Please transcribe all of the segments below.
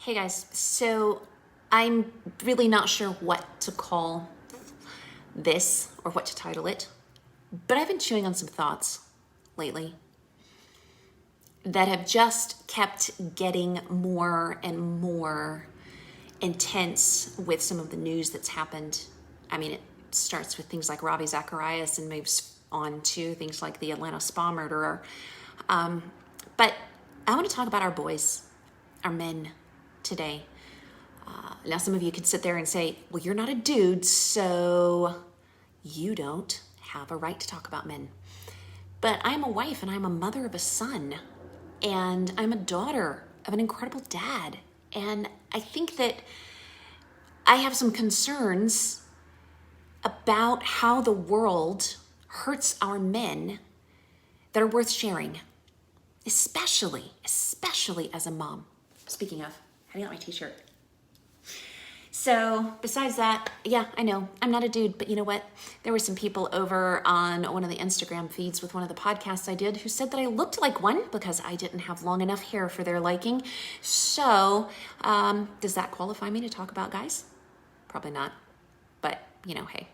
Hey guys, so I'm really not sure what to call this or what to title it, but I've been chewing on some thoughts lately that have just kept getting more and more intense with some of the news that's happened. I mean, it starts with things like Ravi Zacharias and moves on to things like the Atlanta spa murderer. But I want to talk about our boys, our men today. Now, some of you could sit there and say, well, you're not a dude, so you don't have a right to talk about men. But I'm a wife and I'm a mother of a son, and I'm a daughter of an incredible dad. And I think that I have some concerns about how the world hurts our men that are worth sharing, especially as a mom. Speaking of, how do you like my t-shirt? So besides that, yeah, I know I'm not a dude, but you know what? There were some people over on one of the Instagram feeds with one of the podcasts I did who said that I looked like one because I didn't have long enough hair for their liking. So does that qualify me to talk about guys? Probably not. But, you know, hey,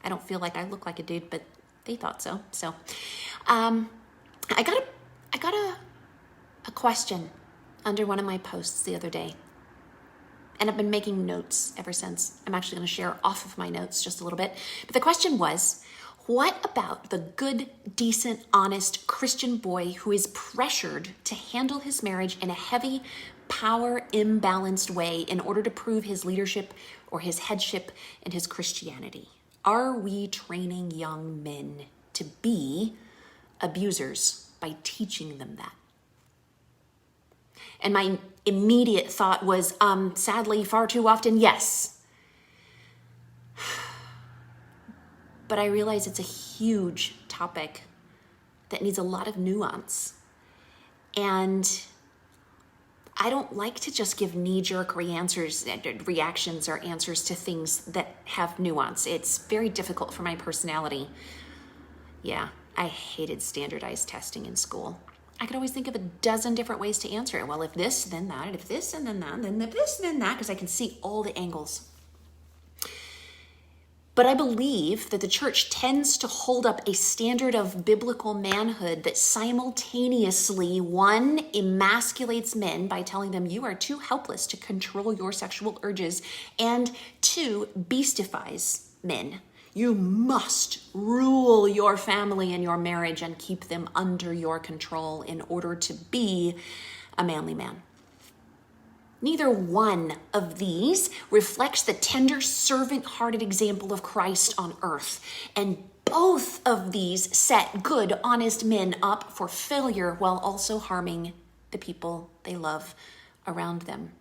I don't feel like I look like a dude, but they thought so. So I got a question under one of my posts the other day. And I've been making notes ever since. I'm actually going to share off of my notes just a little bit. But the question was, what about the good, decent, honest Christian boy who is pressured to handle his marriage in a heavy, power imbalanced way in order to prove his leadership or his headship in his Christianity? Are we training young men to be abusers by teaching them that? And my immediate thought was, sadly, far too often, yes. But I realize it's a huge topic that needs a lot of nuance. And I don't like to just give knee-jerk reactions or answers to things that have nuance. It's very difficult for my personality. Yeah, I hated standardized testing in school. I could always think of a dozen different ways to answer it. Well, if this, then that, and if this, and then that, and then if this, and then that, because I can see all the angles. But I believe that the church tends to hold up a standard of biblical manhood that simultaneously, one, emasculates men by telling them you are too helpless to control your sexual urges, and two, beastifies men. You must rule your family and your marriage and keep them under your control in order to be a manly man. Neither one of these reflects the tender, servant-hearted example of Christ on earth. And both of these set good, honest men up for failure while also harming the people they love around them.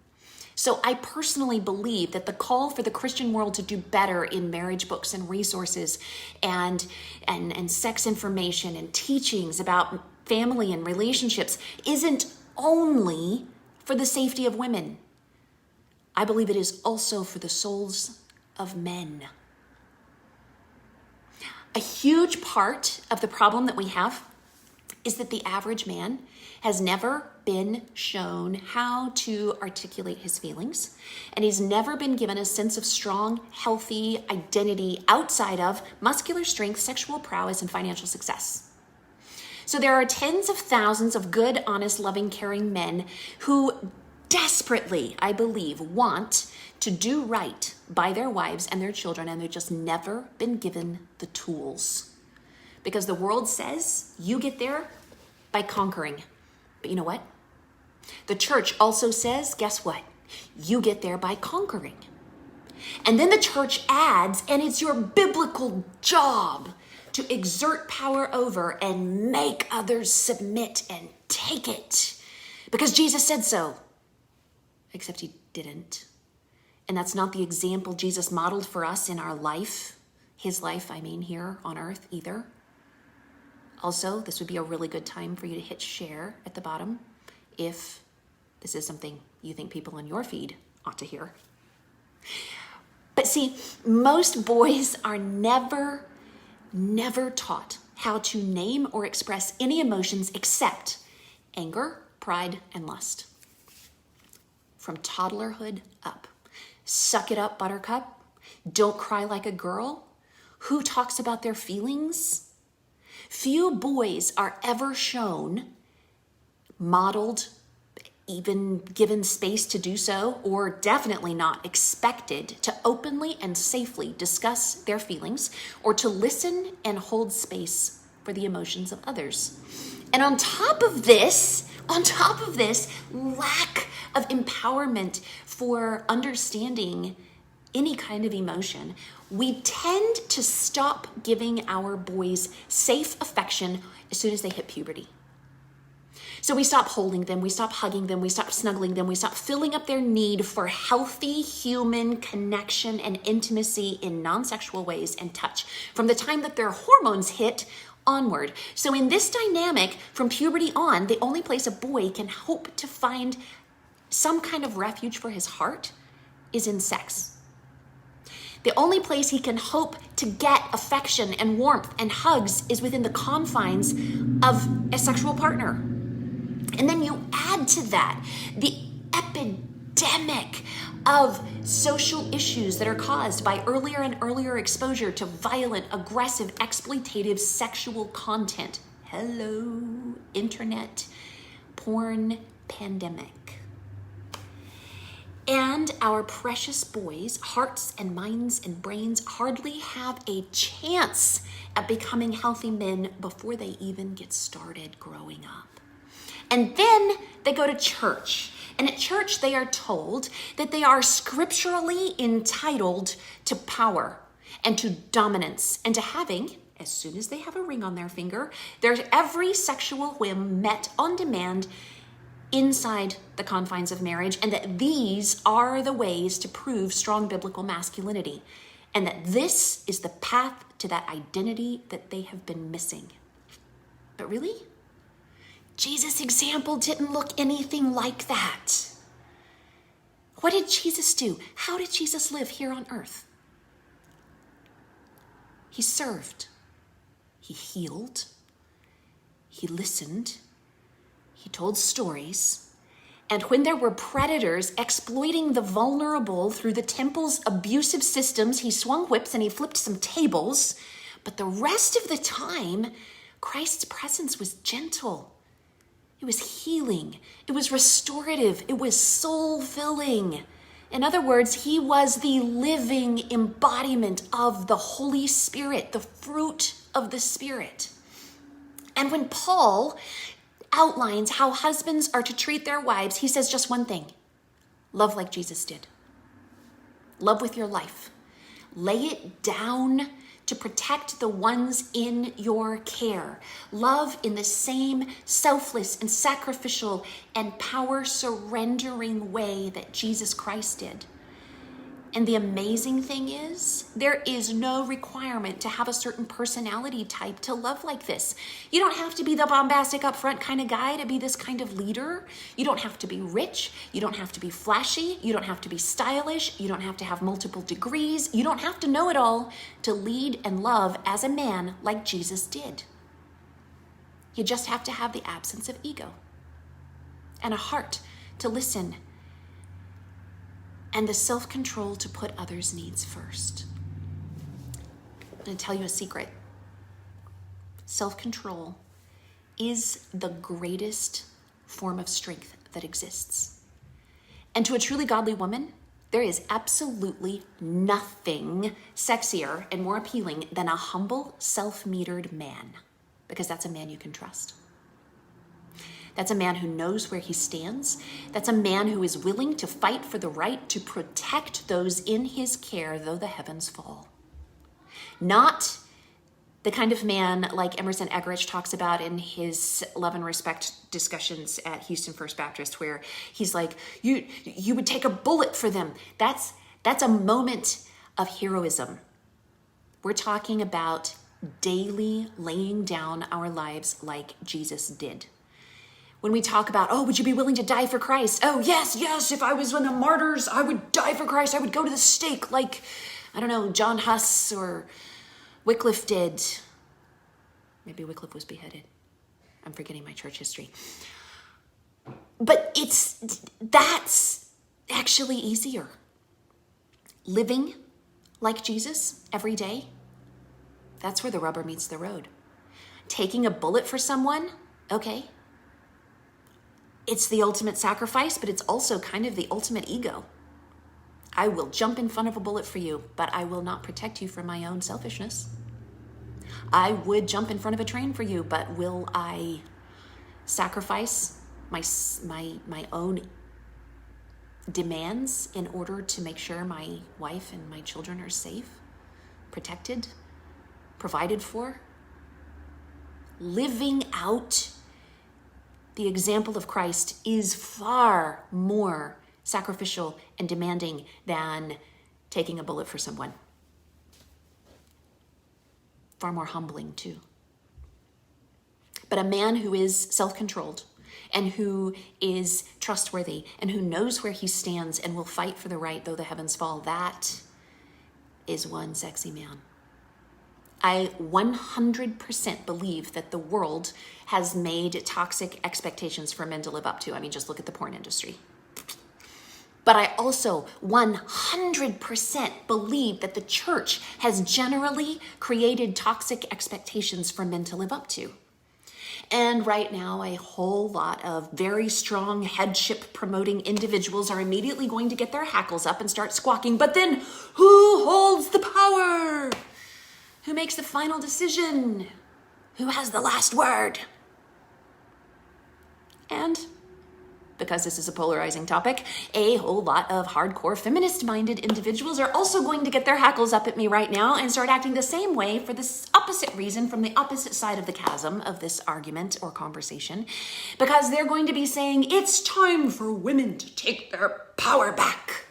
So I personally believe that the call for the Christian world to do better in marriage books and resources and sex information and teachings about family and relationships isn't only for the safety of women. I believe it is also for the souls of men. A huge part of the problem that we have is that the average man has never been shown how to articulate his feelings, and he's never been given a sense of strong, healthy identity outside of muscular strength, sexual prowess, and financial success. So there are tens of thousands of good, honest, loving, caring men who desperately, I believe, want to do right by their wives and their children, and they've just never been given the tools. Because the world says you get there by conquering. But you know what? The church also says, guess what? You get there by conquering. And then the church adds, and it's your biblical job to exert power over and make others submit and take it. Because Jesus said so. Except he didn't. And that's not the example Jesus modeled for us in our life. His life, I mean, here on earth either. Also, this would be a really good time for you to hit share at the bottom if this is something you think people on your feed ought to hear. But see, most boys are never taught how to name or express any emotions except anger, pride, and lust. from toddlerhood up. Suck it up, buttercup. Don't cry like a girl. Who talks about their feelings? Few boys are ever shown, modeled, even given space to do so, or definitely not expected to openly and safely discuss their feelings or to listen and hold space for the emotions of others. And on top of this, lack of empowerment for understanding any kind of emotion, we tend to stop giving our boys safe affection as soon as they hit puberty. So we stop holding them, we stop hugging them, we stop snuggling them, we stop filling up their need for healthy human connection and intimacy in non-sexual ways and touch from the time that their hormones hit onward. So in this dynamic, from puberty on, the only place a boy can hope to find some kind of refuge for his heart is in sex. The only place he can hope to get affection and warmth and hugs is within the confines of a sexual partner. And then you add to that the epidemic of social issues that are caused by earlier and earlier exposure to violent, aggressive, exploitative sexual content. Hello, internet, porn, pandemic. And our precious boys' hearts and minds and brains hardly have a chance at becoming healthy men before they even get started growing up. And then they go to church. And at church, they are told that they are scripturally entitled to power and to dominance and to having, as soon as they have a ring on their finger, their every sexual whim met on demand inside the confines of marriage, and that these are the ways to prove strong biblical masculinity, and that this is the path to that identity that they have been missing. But really? Jesus' example didn't look anything like that. What did Jesus do? How did Jesus live here on earth? He served. He healed. He listened. He told stories. And when there were predators exploiting the vulnerable through the temple's abusive systems, he swung whips and he flipped some tables. But the rest of the time, Christ's presence was gentle. It was healing. It was restorative. It was soul-filling. In other words, he was the living embodiment of the Holy Spirit, the fruit of the Spirit. And when Paul outlines how husbands are to treat their wives, he says just one thing: love like Jesus did. Love with your life. Lay it down to protect the ones in your care. Love in the same selfless and sacrificial and power surrendering way that Jesus Christ did. And the amazing thing is, there is no requirement to have a certain personality type to love like this. You don't have to be the bombastic upfront kind of guy to be this kind of leader. You don't have to be rich. You don't have to be flashy. You don't have to be stylish. You don't have to have multiple degrees. You don't have to know it all to lead and love as a man like Jesus did. You just have to have the absence of ego and a heart to listen and the self-control to put others' needs first. I'm going to tell you a secret. Self-control is the greatest form of strength that exists. And to a truly godly woman, there is absolutely nothing sexier and more appealing than a humble, self-metered man, because that's a man you can trust. That's a man who knows where he stands. That's a man who is willing to fight for the right to protect those in his care, though the heavens fall. Not the kind of man like Emerson Eggerichs talks about in his love and respect discussions at Houston First Baptist, where he's like, you would take a bullet for them. That's a moment of heroism. We're talking about daily laying down our lives like Jesus did. When we talk about, oh, would you be willing to die for Christ? Oh, yes, if I was one of the martyrs, I would die for Christ. I would go to the stake like, I don't know, John Huss or Wycliffe did. Maybe Wycliffe was beheaded. I'm forgetting my church history. But that's actually easier. Living like Jesus every day, that's where the rubber meets the road. Taking a bullet for someone, okay. It's the ultimate sacrifice, but it's also kind of the ultimate ego. I will jump in front of a bullet for you, but I will not protect you from my own selfishness. I would jump in front of a train for you, but will I sacrifice my own demands in order to make sure my wife and my children are safe, protected, provided for? Living out the example of Christ is far more sacrificial and demanding than taking a bullet for someone. Far more humbling too. But a man who is self-controlled and who is trustworthy and who knows where he stands and will fight for the right though the heavens fall, that is one sexy man. I 100% believe that the world has made toxic expectations for men to live up to. I mean, just look at the porn industry. But I also 100% believe that the church has generally created toxic expectations for men to live up to. And right now, a whole lot of very strong headship promoting individuals are immediately going to get their hackles up and start squawking. But then who holds the power? Who makes the final decision? Who has the last word? And because this is a polarizing topic, a whole lot of hardcore feminist-minded individuals are also going to get their hackles up at me right now and start acting the same way for this opposite reason from the opposite side of the chasm of this argument or conversation, because they're going to be saying, it's time for women to take their power back.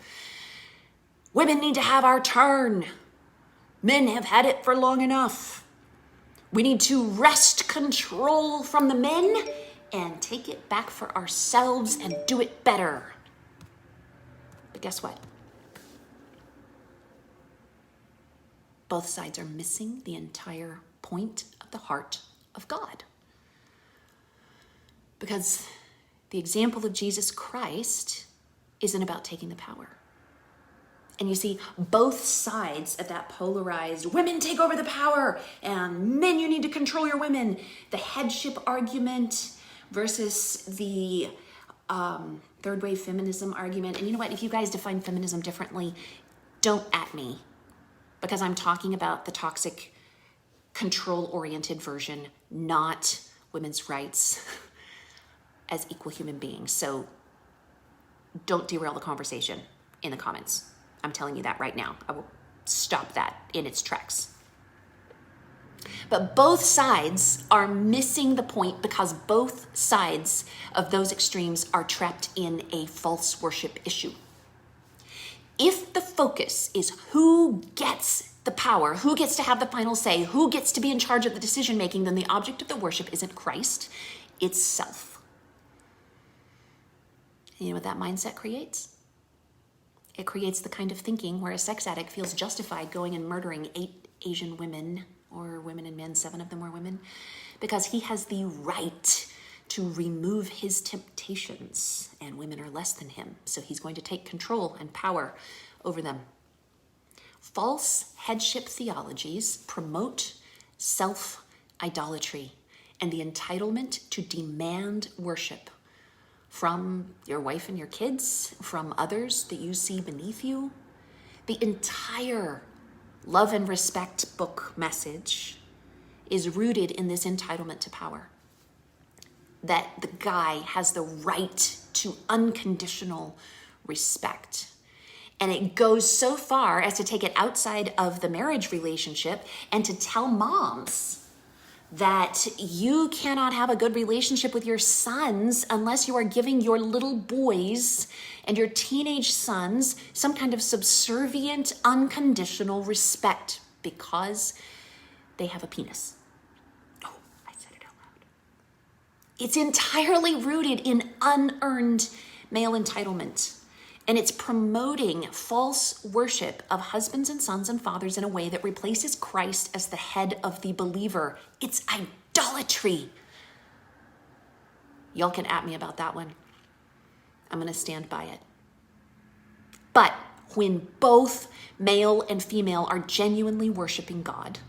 Women need to have our turn. Men have had it for long enough. We need to wrest control from the men and take it back for ourselves and do it better. But guess what? Both sides are missing the entire point of the heart of God. Because the example of Jesus Christ isn't about taking the power. And you see, both sides of that polarized, women take over the power, and men, you need to control your women, the headship argument versus the third wave feminism argument. And you know what? If you guys define feminism differently, don't at me, because I'm talking about the toxic, control-oriented version, not women's rights as equal human beings. So don't derail the conversation in the comments. I'm telling you that right now. I will stop that in its tracks. But both sides are missing the point because both sides of those extremes are trapped in a false worship issue. If the focus is who gets the power, who gets to have the final say, who gets to be in charge of the decision making, then the object of the worship isn't Christ, it's self. And you know what that mindset creates? It creates the kind of thinking where a sex addict feels justified going and murdering 8 Asian women, or women and men, 7 of them were women, because he has the right to remove his temptations, and women are less than him, so he's going to take control and power over them. False headship theologies promote self-idolatry and the entitlement to demand worship from your wife and your kids, from others that you see beneath you. The entire Love and Respect book message is rooted in this entitlement to power. That the guy has the right to unconditional respect. And it goes so far as to take it outside of the marriage relationship and to tell moms that you cannot have a good relationship with your sons unless you are giving your little boys and your teenage sons some kind of subservient, unconditional respect because they have a penis. Oh, I said it out loud. It's entirely rooted in unearned male entitlement. And it's promoting false worship of husbands and sons and fathers in a way that replaces Christ as the head of the believer. It's idolatry. Y'all can at me about that one. I'm going to stand by it. But when both male and female are genuinely worshiping God,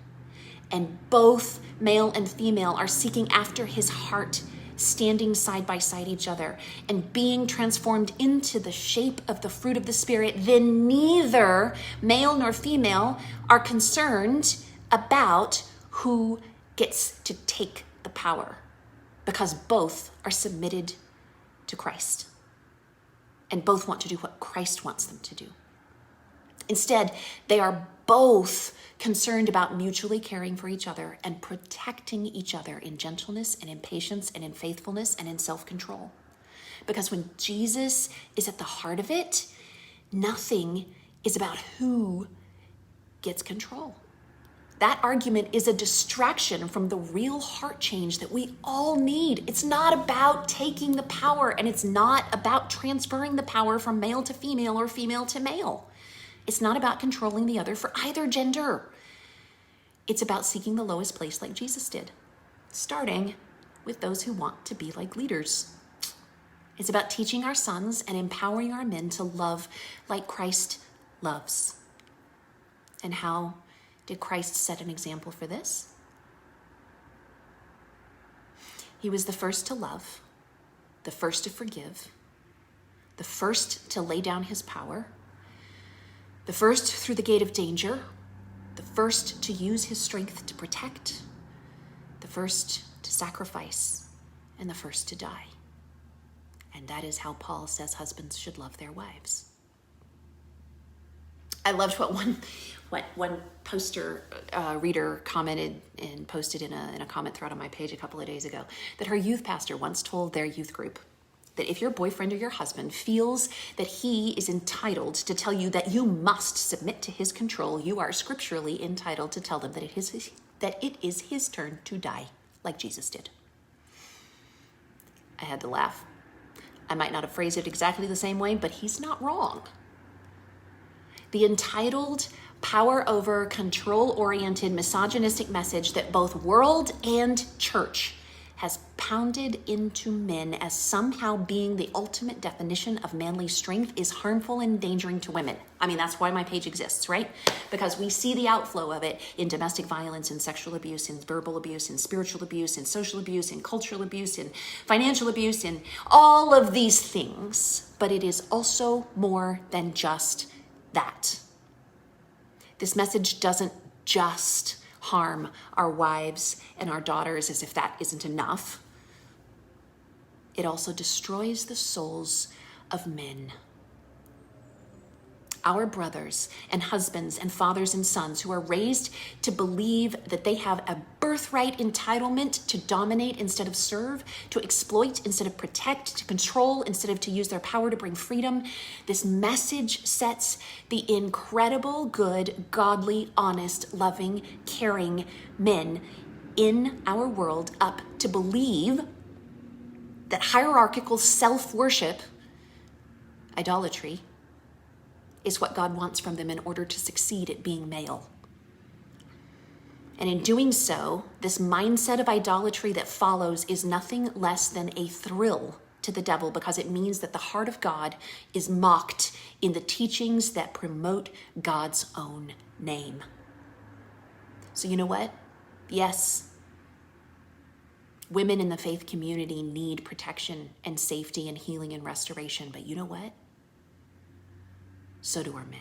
and both male and female are seeking after his heart, standing side by side each other and being transformed into the shape of the fruit of the Spirit, then neither male nor female are concerned about who gets to take the power, because both are submitted to Christ and both want to do what Christ wants them to do. Instead, they are both concerned about mutually caring for each other and protecting each other in gentleness and in patience and in faithfulness and in self-control. Because when Jesus is at the heart of it, nothing is about who gets control. That argument is a distraction from the real heart change that we all need. It's not about taking the power, and it's not about transferring the power from male to female or female to male. It's not about controlling the other for either gender. It's about seeking the lowest place like Jesus did, starting with those who want to be like leaders. It's about teaching our sons and empowering our men to love like Christ loves. And how did Christ set an example for this? He was the first to love, the first to forgive, the first to lay down his power, the first through the gate of danger, the first to use his strength to protect, the first to sacrifice, and the first to die. And that is how Paul says husbands should love their wives. I loved what one poster reader commented and posted in a comment thread on my page a couple of days ago, that her youth pastor once told their youth group that if your boyfriend or your husband feels that he is entitled to tell you that you must submit to his control, you are scripturally entitled to tell them that it is his turn to die, like Jesus did. I had to laugh. I might not have phrased it exactly the same way, but he's not wrong. The entitled, power over, control-oriented, misogynistic message that both world and church has pounded into men as somehow being the ultimate definition of manly strength is harmful and endangering to women. I mean, that's why my page exists, right? Because we see the outflow of it in domestic violence, in sexual abuse, in verbal abuse, in spiritual abuse, in social abuse, in cultural abuse, in financial abuse, in all of these things. But it is also more than just that. This message doesn't just harm our wives and our daughters, as if that isn't enough. It also destroys the souls of men. Our brothers and husbands and fathers and sons who are raised to believe that they have a birthright entitlement to dominate instead of serve, to exploit instead of protect, to control instead of to use their power to bring freedom. This message sets the incredible, good, godly, honest, loving, caring men in our world up to believe that hierarchical self-worship, idolatry, is what God wants from them in order to succeed at being male. And in doing so, this mindset of idolatry that follows is nothing less than a thrill to the devil, because it means that the heart of God is mocked in the teachings that promote God's own name. So you know what? Yes, women in the faith community need protection and safety and healing and restoration, but you know what? So do our men.